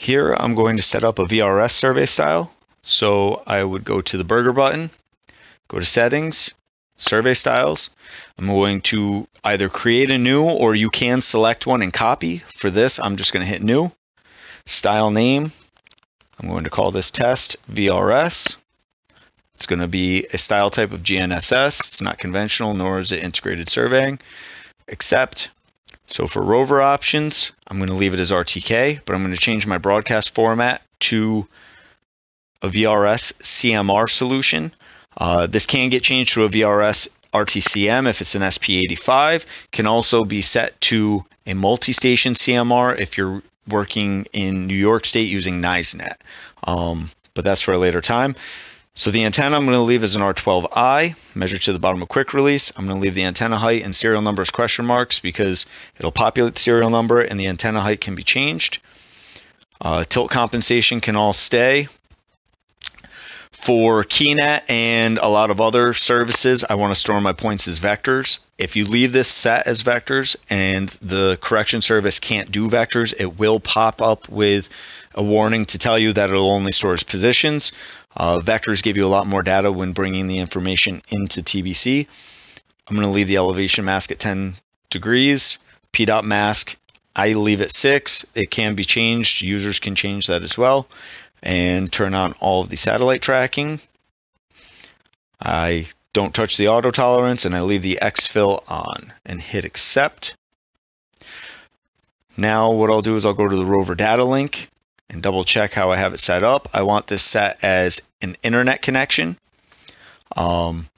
Here I'm going to set up a VRS survey style. So I would go to the burger button, go to settings, survey styles. I'm going to either create a new, or you can select one and copy. For this, I'm just going to hit new. Style name, I'm going to call this test VRS. It's going to be a style type of GNSS. It's not conventional, nor is it integrated surveying. Accept. So for rover options, I'm going to leave it as RTK, but I'm going to change my broadcast format to a VRS CMR solution. This can get changed to a VRS RTCM if it's an SP85. Can also be set to a multi-station CMR if you're working in New York State using NISNet. But that's for a later time. So the antenna I'm going to leave as an R12i, measured to the bottom of quick release. I'm going to leave the antenna height and serial number as question marks because it'll populate the serial number and the antenna height can be changed. Tilt compensation can all stay. For KeyNet and a lot of other services, I want to store my points as vectors. If you leave this set as vectors and the correction service can't do vectors, it will pop up with a warning to tell you that it'll only store as positions. Vectors give you a lot more data when bringing the information into TBC. I'm going to leave the elevation mask at 10 degrees. PDOT mask, I leave at 6. It can be changed. Users can change that as well. And turn on all of the satellite tracking. I don't touch the auto tolerance and I leave the exfil on and hit accept. Now what I'll do is I'll go to the rover data link and double check how I have it set up. I want this set as an internet connection. From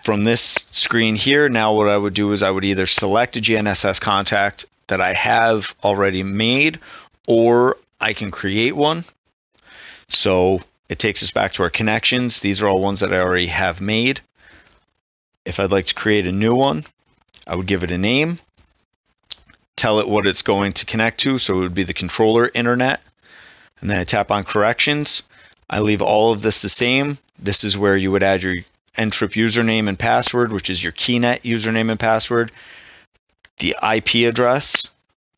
this screen here, now what I would do is I would either select a GNSS contact that I have already made, or I can create one. So it takes us back to our connections. These are all ones that I already have made. If I'd like to create a new one, I would give it a name, tell it what it's going to connect to. So it would be the controller internet. And then I tap on corrections. I leave all of this the same. This is where you would add your Ntrip username and password, which is your KeyNet username and password. The IP address,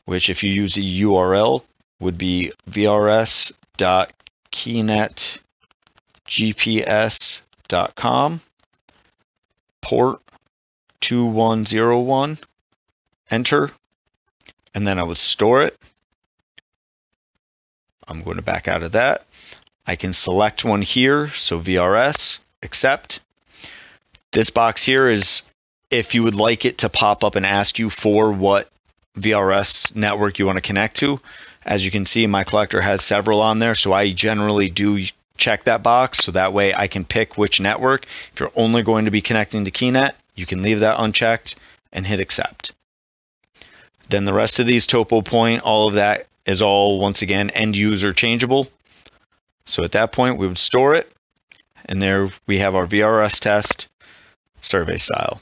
which if you use a URL, would be vrs.keynetgps.com, port 2101, enter, and then I would store it. I'm going to back out of that. I can select one here, so VRS, accept. This box here is if you would like it to pop up and ask you for what VRS network you want to connect to. As you can see, my collector has several on there, so I generally do check that box so that way I can pick which network. If you're only going to be connecting to KeyNet, you can leave that unchecked and hit accept. Then the rest of these topo point, all of that is all, once again, end user changeable. So at that point, we would store it, and there we have our VRS test survey style.